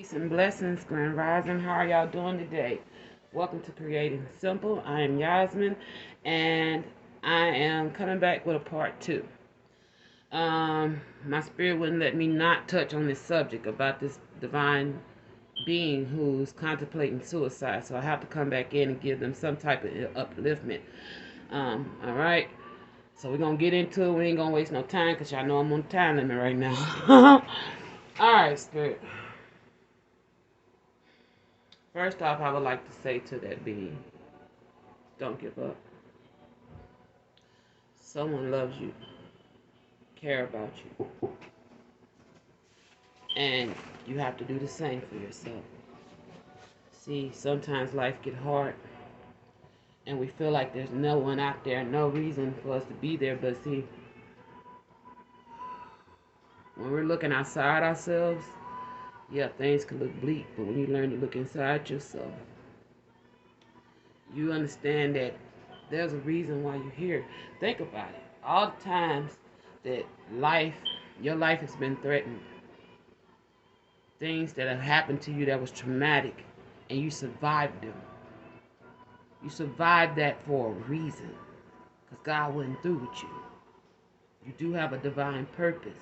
Peace and blessings, Grand Rising. How are y'all doing today? Welcome to Creating Simple. I am Yasmin, and I am coming back with a part two. My spirit wouldn't let me not touch on this subject about this divine being who's contemplating suicide, so I have to come back in and give them some type of upliftment. All right. So we're gonna get into it. We ain't gonna waste no time because y'all know I'm on time limit right now. All right, spirit. First off, I would like to say to that being, don't give up. Someone loves you, care about you, and you have to do the same for yourself. See, sometimes life get hard, and we feel like there's no one out there, no reason for us to be there. But see, when we're looking outside ourselves, yeah, things can look bleak. But when you learn to look inside yourself, you understand that there's a reason why you're here. Think about it. All the times that your life has been threatened, things that have happened to you that was traumatic, and you survived them. You survived that for a reason, because God wasn't through with you. You do have a divine purpose,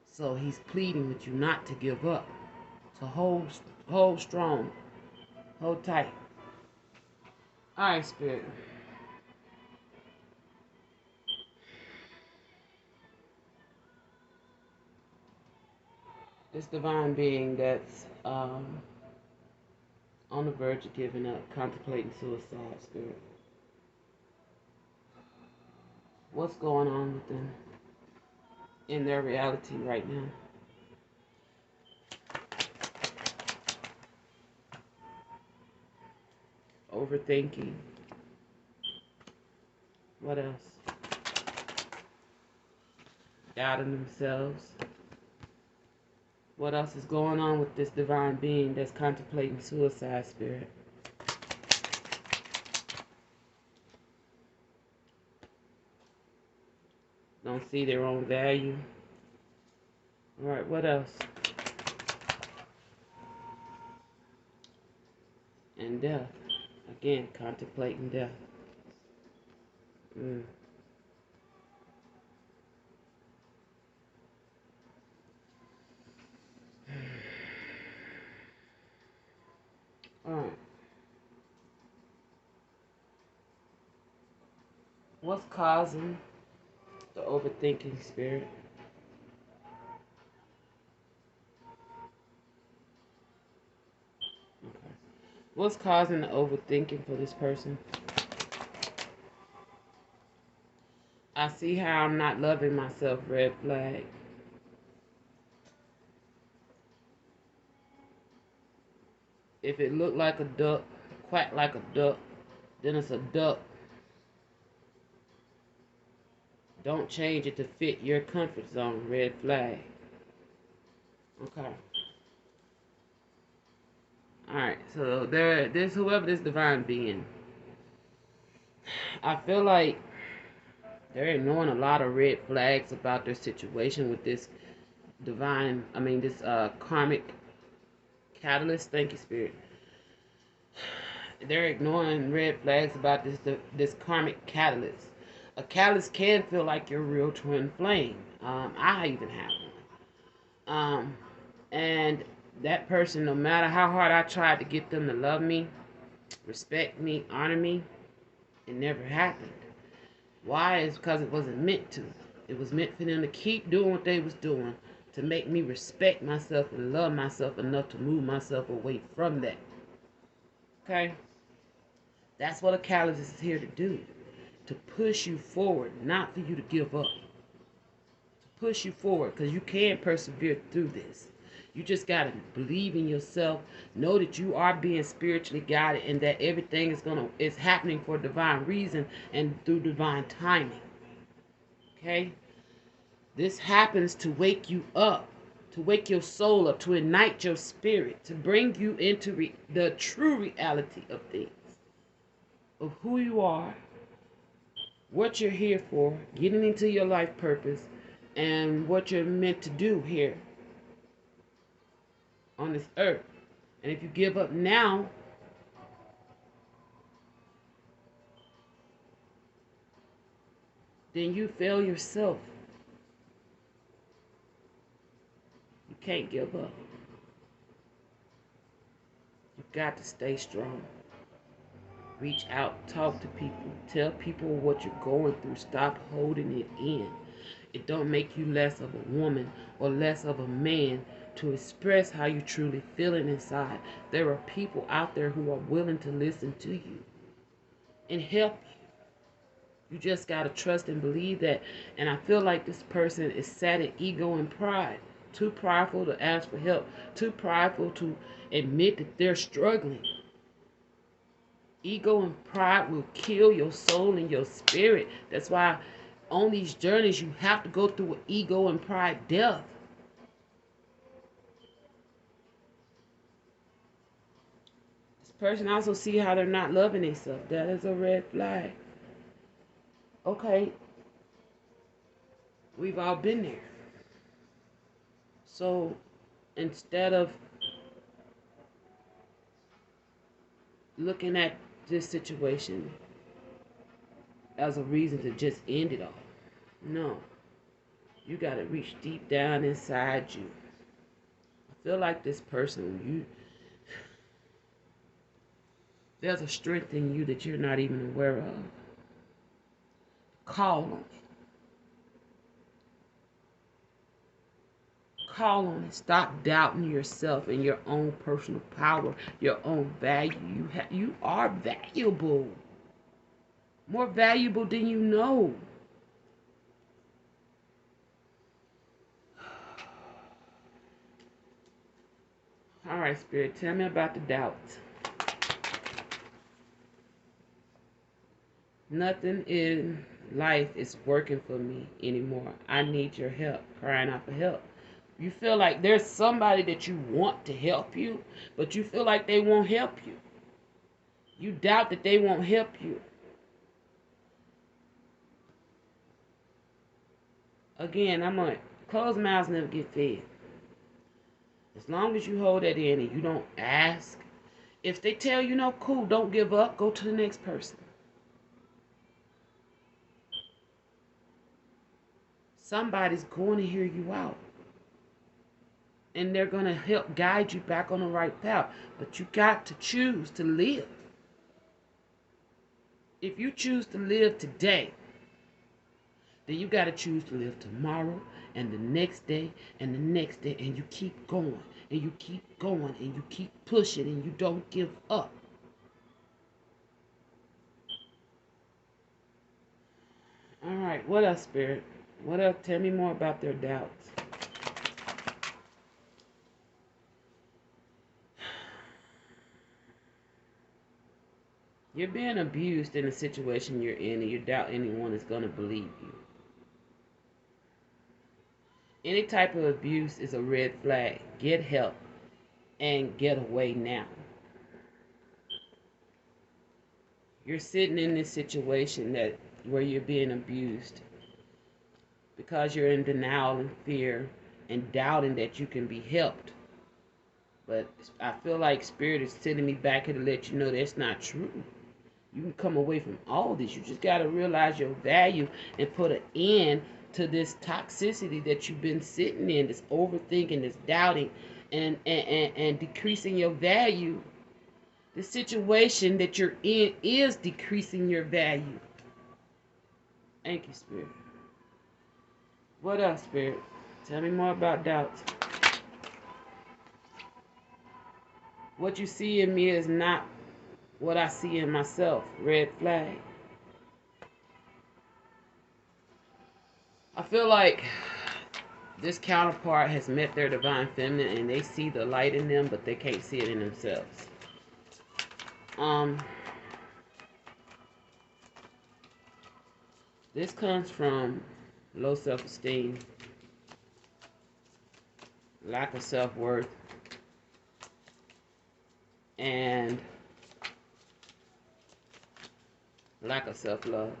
so He's pleading with you not to give up, to hold strong, hold tight. All right, Spirit. This divine being that's on the verge of giving up, contemplating suicide, Spirit. What's going on with them in their reality right now? Overthinking. What else? Doubting themselves. What else is going on with this divine being that's contemplating suicide, Spirit? Don't see their own value. All right, what else? And death. Again, contemplating death. Mm. All right. What's causing the overthinking, Spirit? Okay. What's causing the overthinking for this person? I see how I'm not loving myself, red flag. If it look like a duck, quack like a duck, then it's a duck. Don't change it to fit your comfort zone, red flag. Okay. Alright, so whoever this divine being, I feel like they're ignoring a lot of red flags about their situation with this this karmic catalyst. Thank you, Spirit. They're ignoring red flags about this karmic catalyst. A catalyst can feel like your real twin flame. I even have one. And that person, no matter how hard I tried to get them to love me, respect me, honor me, it never happened. Why? Is because it wasn't meant to. It was meant for them to keep doing what they was doing to make me respect myself and love myself enough to move myself away from that. Okay? That's what a catalyst is here to do. To push you forward, not for you to give up. To push you forward, because you can persevere through this. You just got to believe in yourself, know that you are being spiritually guided, and that everything is happening for divine reason and through divine timing. Okay? This happens to wake you up, to wake your soul up, to ignite your spirit, to bring you into the true reality of things, of who you are, what you're here for, getting into your life purpose, and what you're meant to do here on this earth. And if you give up now, then you fail yourself. You can't give up. You've got to stay strong. Reach out, talk to people, tell people what you're going through. Stop holding it in. It don't make you less of a woman or less of a man to express how you truly feeling inside. There are people out there who are willing to listen to you and help you. You just got to trust and believe that. And I feel like this person is sat in ego and pride. Too prideful to ask for help. Too prideful to admit that they're struggling. Ego and pride will kill your soul and your spirit. That's why on these journeys you have to go through an ego and pride death. This person also see how they're not loving themselves. That is a red flag. Okay, we've all been there. So instead of looking at this situation as a reason to just end it all, no, you got to reach deep down inside you. I feel like this person, there's a strength in you that you're not even aware of. Call on it. Call on it. Stop doubting yourself and your own personal power, your own value. You are valuable. More valuable than you know. All right, Spirit, tell me about the doubts. Nothing in life is working for me anymore. I need your help. Crying out for help. You feel like there's somebody that you want to help you, but you feel like they won't help you. You doubt that they won't help you. Again, I'm going to closed mouths never get fed. As long as you hold that in and you don't ask. If they tell you no, cool, don't give up. Go to the next person. Somebody's going to hear you out. And they're going to help guide you back on the right path. But you got to choose to live. If you choose to live today, then you got to choose to live tomorrow and the next day and the next day. And you keep going and you keep going and you keep pushing and you don't give up. All right, what else, Spirit? What else? Tell me more about their doubts. You're being abused in the situation you're in and you doubt anyone is going to believe you. Any type of abuse is a red flag. Get help and get away now. You're sitting in this situation where you're being abused because you're in denial and fear and doubting that you can be helped. But I feel like Spirit is sending me back here to let you know that's not true. You can come away from all this. You just got to realize your value and put an end to this toxicity that you've been sitting in, this overthinking, this doubting, and decreasing your value. The situation that you're in is decreasing your value. Thank you, Spirit. What else, Spirit? Tell me more about doubts. What you see in me is not what I see in myself. Red flag. I feel like this counterpart has met their divine feminine and they see the light in them, but they can't see it in themselves. This comes from low self-esteem, lack of self-worth, and lack of self-love.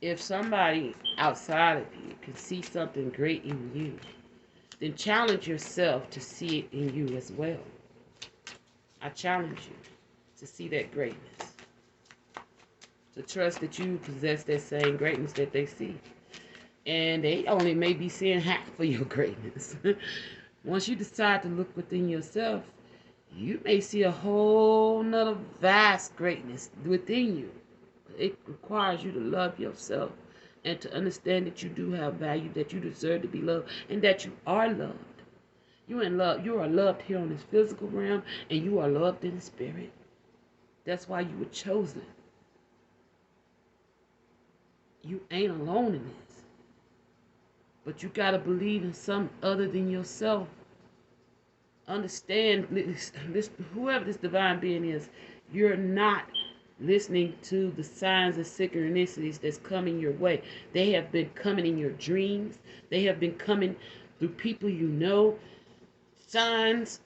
If somebody outside of you can see something great in you, then challenge yourself to see it in you as well. I challenge you to see that greatness, to trust that you possess that same greatness that they see. And they only may be seeing half of your greatness. Once you decide to look within yourself, you may see a whole nother vast greatness within you. It requires you to love yourself and to understand that you do have value, that you deserve to be loved, and that you are loved. You in love. You are loved here on this physical realm, and you are loved in the spirit. That's why you were chosen. You ain't alone in this. But you got to believe in something other than yourself. Understand, whoever this divine being is, you're not listening to the signs and synchronicities that's coming your way. They have been coming in your dreams. They have been coming through people you know. Signs,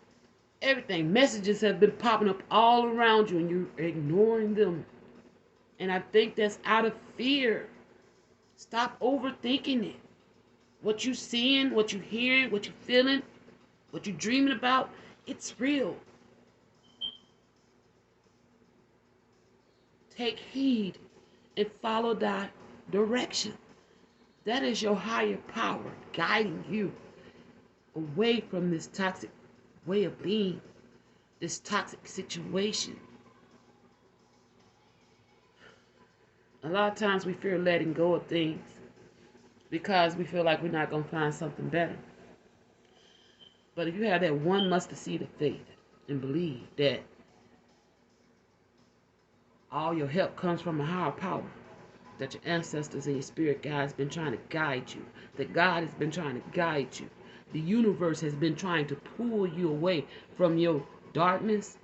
everything. Messages have been popping up all around you and you're ignoring them. And I think that's out of fear. Stop overthinking it. What you seeing, what you hearing, what you feeling, what you dreaming about, it's real. Take heed and follow that direction. That is your higher power guiding you away from this toxic way of being, this toxic situation. A lot of times we fear letting go of things because we feel like we're not going to find something better. But if you have that one mustard seed of faith and believe that all your help comes from a higher power, that your ancestors and your spirit guide has been trying to guide you, that God has been trying to guide you, the universe has been trying to pull you away from your darkness.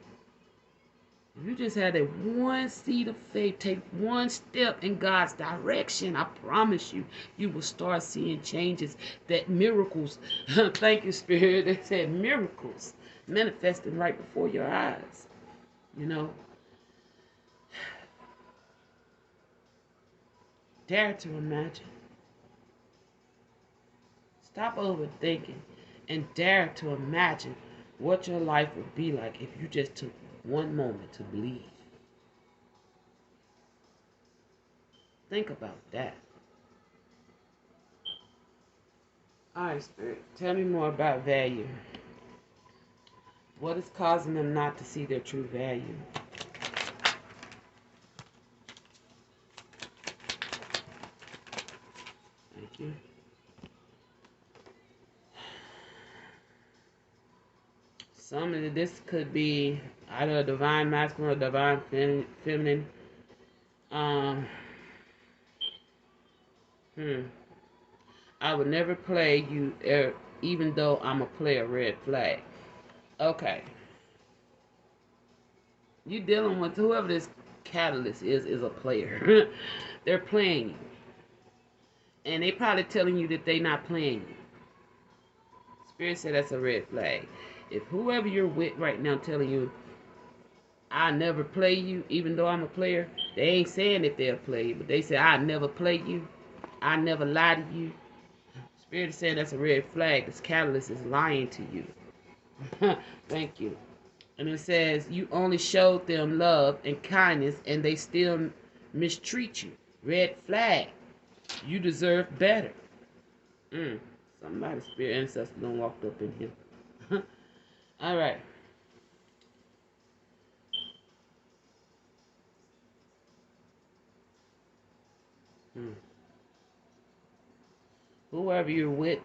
If you just had that one seed of faith, take one step in God's direction, I promise you, you will start seeing changes, that miracles, thank you, Spirit, they said miracles manifesting right before your eyes, you know. Dare to imagine. Stop overthinking and dare to imagine what your life would be like if you just took one moment to believe. Think about that. All right, Spirit, tell me more about value. What is causing them not to see their true value? Thank you. Some of this could be either a divine masculine or divine feminine. I would never play you, even though I'm a player. Red flag. Okay. You dealing with whoever this catalyst is a player. They're playing you, and they probably telling you that they not playing you. Spirit said that's a red flag. If whoever you're with right now telling you, I never play you, even though I'm a player, they ain't saying that they'll play you, but they say, I never play you, I never lie to you. Spirit is saying that's a red flag. This catalyst is lying to you. Thank you. And it says, you only showed them love and kindness, and they still mistreat you. Red flag. You deserve better. Somebody's spirit ancestor done walked up in here. All right. Whoever you're with,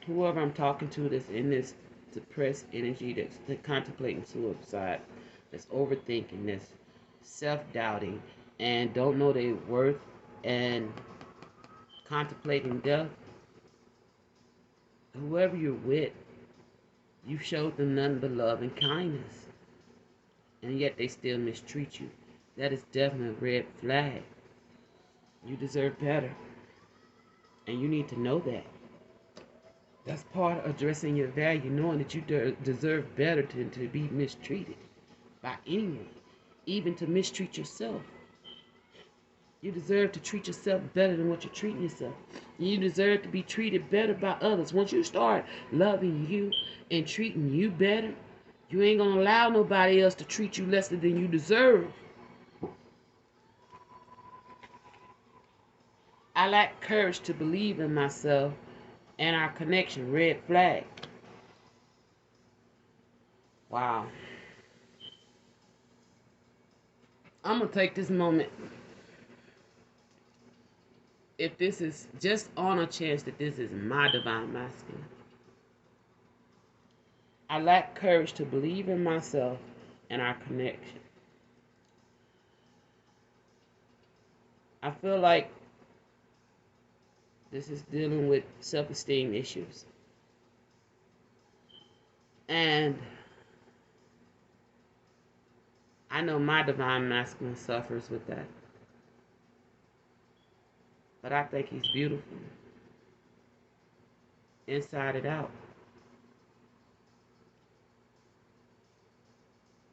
whoever I'm talking to that's in this depressed energy, that's contemplating suicide, that's overthinking, that's self-doubting, and don't know their worth, and contemplating death, whoever you're with, you showed them none but love and kindness, and yet they still mistreat you. That is definitely a red flag. You deserve better, and you need to know that. That's part of addressing your value, knowing that you deserve better than to be mistreated by anyone, even to mistreat yourself. You deserve to treat yourself better than what you're treating yourself. You deserve to be treated better by others. Once you start loving you and treating you better, you ain't gonna allow nobody else to treat you lesser than you deserve. I lack courage to believe in myself and our connection. Red flag. Wow. I'm gonna take this moment, if this is just on a chance that this is my divine masculine. I lack courage to believe in myself and our connection. I feel like this is dealing with self-esteem issues. And I know my divine masculine suffers with that. But I think he's beautiful. Inside and out.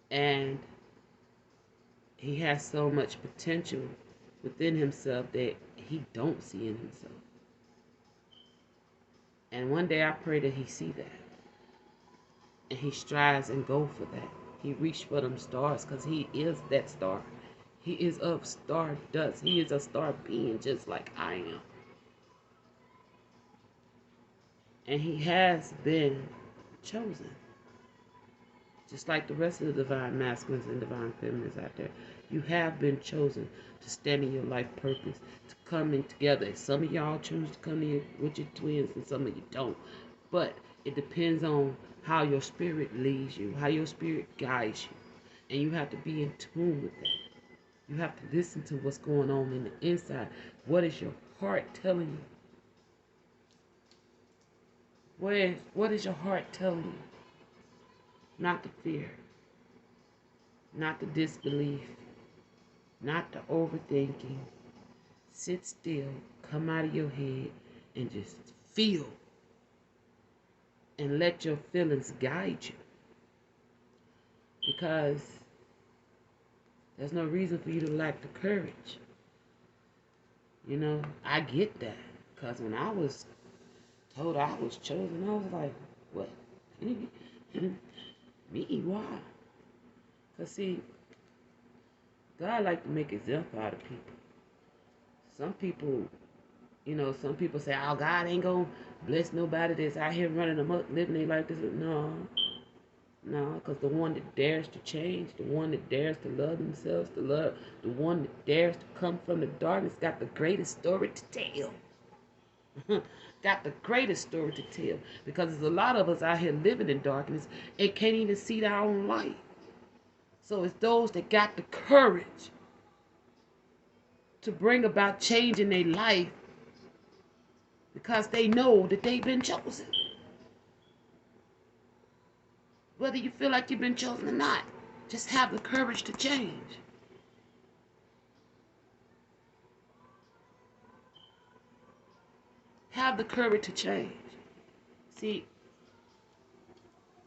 And he has so much potential within himself that he don't see in himself. And one day I pray that he see that. And he strives and go for that. He reached for them stars because he is that star. He is of stardust. He is a star being just like I am. And he has been chosen. Just like the rest of the divine masculines and divine feminines out there. You have been chosen to stand in your life purpose, to come in together. Some of y'all choose to come in with your twins and some of you don't. But it depends on how your spirit leads you, how your spirit guides you. And you have to be in tune with that. You have to listen to what's going on in the inside. What is your heart telling you? What is your heart telling you? Not the fear, not the disbelief, not the overthinking. Sit still, come out of your head, and just feel. And let your feelings guide you. Because there's no reason for you to lack the courage. You know, I get that. Because when I was told I was chosen, I was like, what? Me? Why? Because see, God like to make example out of people. Some people, some people say, oh, God ain't going to bless nobody that's out here running them up, living their life. No, because the one that dares to change, the one that dares to love themselves, the one that dares to come from the darkness got the greatest story to tell. Got the greatest story to tell. Because there's a lot of us out here living in darkness and can't even see their own light. So it's those that got the courage to bring about change in their life because they know that they've been chosen. Whether you feel like you've been chosen or not, just have the courage to change. Have the courage to change. See,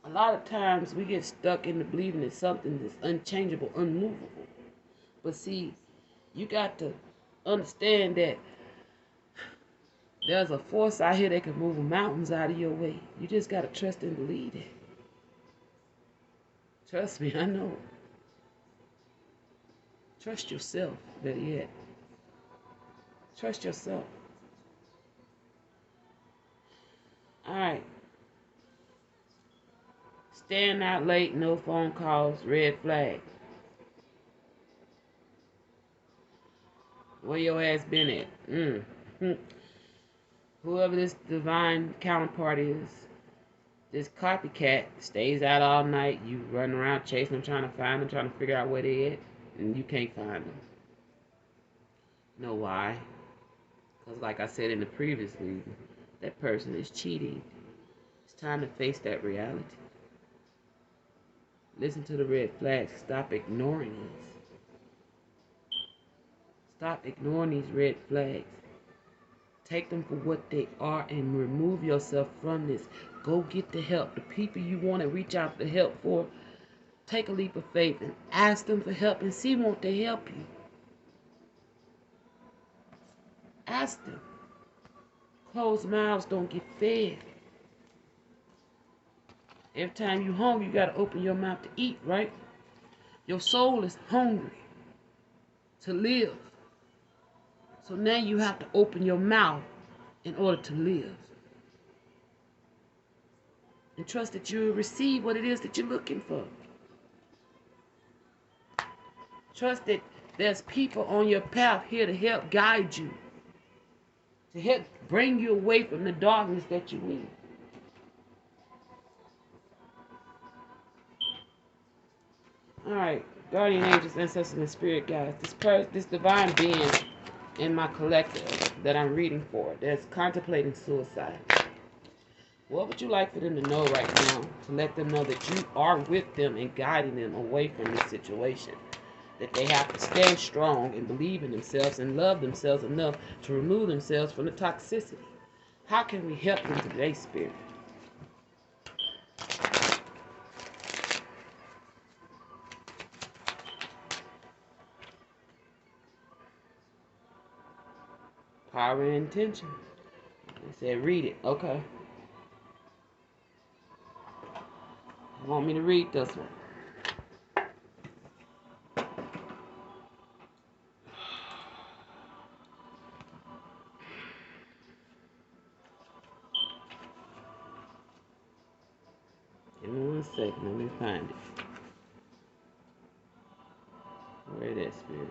a lot of times we get stuck into believing in something that's unchangeable, unmovable. But see, you got to understand that there's a force out here that can move mountains out of your way. You just got to trust and believe it. Trust me, I know. Trust yourself, better yet. Trust yourself. Alright. Staying out late, no phone calls, red flag. Where your ass been at? Whoever this divine counterpart is, this copycat stays out all night. You run around chasing them, trying to find them, trying to figure out where they at, and you can't find them. Know why? Because like I said in the previous reading, that person is cheating. It's time to face that reality. Listen to the red flags. Stop ignoring these. Stop ignoring these red flags. Take them for what they are and remove yourself from this. Go get the help. The people you want to reach out for help for, take a leap of faith and ask them for help and see won't they help you. Ask them. Closed mouths don't get fed. Every time you're hungry, you got to open your mouth to eat, right? Your soul is hungry to live. So now you have to open your mouth in order to live. And trust that you will receive what it is that you're looking for. Trust that there's people on your path here to help guide you, to help bring you away from the darkness that you're in. All right, guardian angels, ancestors, and spirit guides. This divine being in my collective that I'm reading for, that's contemplating suicide. What would you like for them to know right now, to let them know that you are with them and guiding them away from this situation? That they have to stand strong and believe in themselves and love themselves enough to remove themselves from the toxicity. How can we help them today, Spirit? Power and intention. They said read it. Okay. You want me to read this one? Give me 1 second. Let me find it. Where is that, Spirit?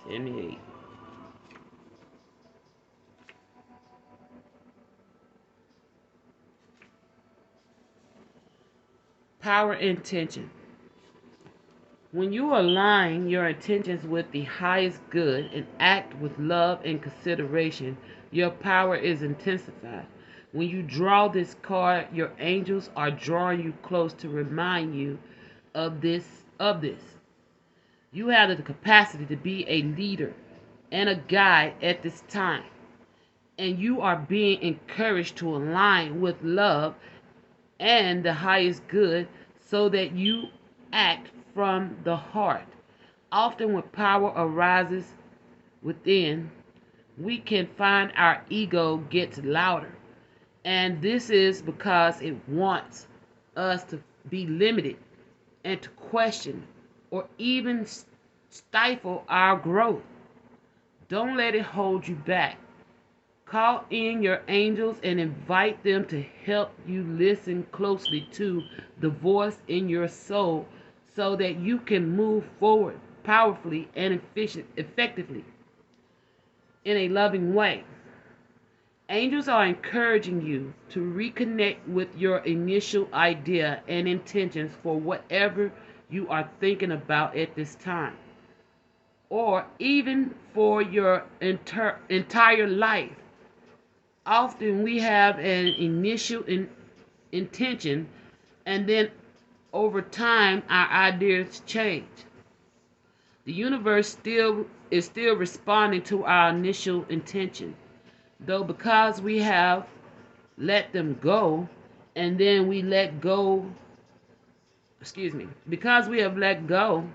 '78. Power intention. When you align your intentions with the highest good and act with love and consideration, your power is intensified. When you draw this card, your angels are drawing you close to remind you of this. You have the capacity to be a leader and a guide at this time, and you are being encouraged to align with love and the highest good so that you act from the heart. Often when power arises within, we can find our ego gets louder. And this is because it wants us to be limited and to question or even stifle our growth. Don't let it hold you back. Call in your angels and invite them to help you listen closely to the voice in your soul so that you can move forward powerfully and effectively in a loving way. Angels are encouraging you to reconnect with your initial idea and intentions for whatever you are thinking about at this time, or even for your entire life. Often we have an initial intention, and then over time our ideas change. The universe is still responding to our initial intention, though, because we have let them go, and then we let go. Because we have let go,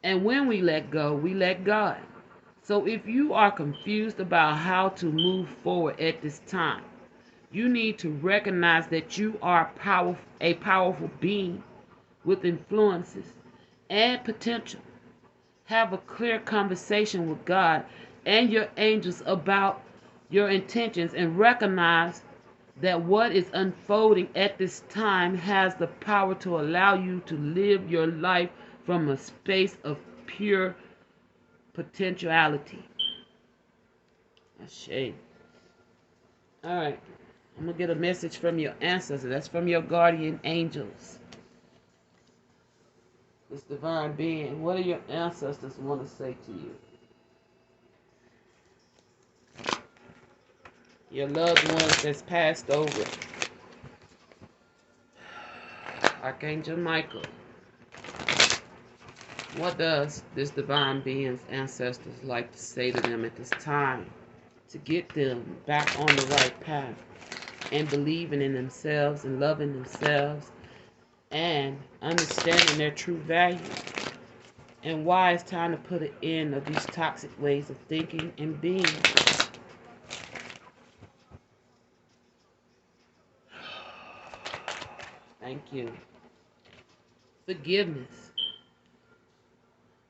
and when we let go, we let God. So if you are confused about how to move forward at this time, you need to recognize that you are a powerful being with influences and potential. Have a clear conversation with God and your angels about your intentions and recognize that what is unfolding at this time has the power to allow you to live your life from a space of pure potentiality. Ashe. All right. I'm going to get a message from your ancestors. That's from your guardian angels. This divine being. What do your ancestors want to say to you? Your loved ones that's passed over. Archangel Michael. What does this divine being's ancestors like to say to them at this time to get them back on the right path and believing in themselves and loving themselves and understanding their true value and why it's time to put an end of these toxic ways of thinking and being. Thank you. Forgiveness.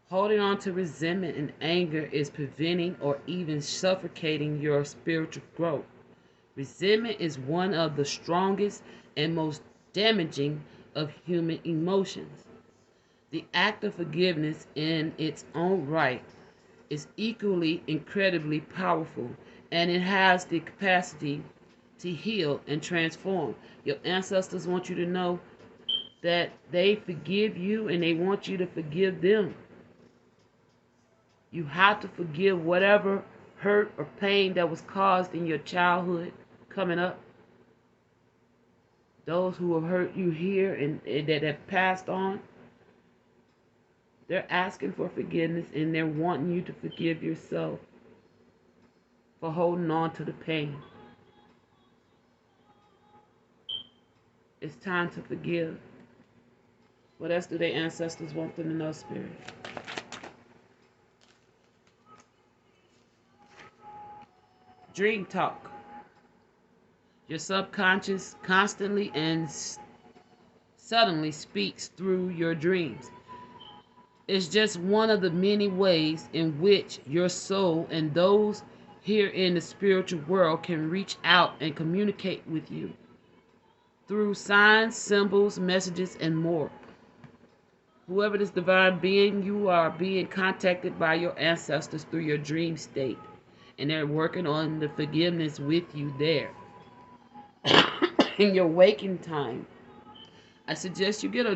Holding on to resentment and anger is preventing or even suffocating your spiritual growth. Resentment is one of the strongest and most damaging of human emotions. The act of forgiveness in its own right is equally incredibly powerful, and it has the capacity to heal and transform. Your ancestors want you to know that they forgive you and they want you to forgive them. You have to forgive whatever hurt or pain that was caused in your childhood coming up. Those who have hurt you here and that have passed on, they're asking for forgiveness and they're wanting you to forgive yourself for holding on to the pain. It's time to forgive. What else do their ancestors want them to know, Spirit? Dream talk. Your subconscious constantly and suddenly speaks through your dreams. It's just one of the many ways in which your soul and those here in the spiritual world can reach out and communicate with you through signs, symbols, messages, and more. Whoever this divine being, you are being contacted by your ancestors through your dream state, and they're working on the forgiveness with you there. In your waking time, I suggest you get a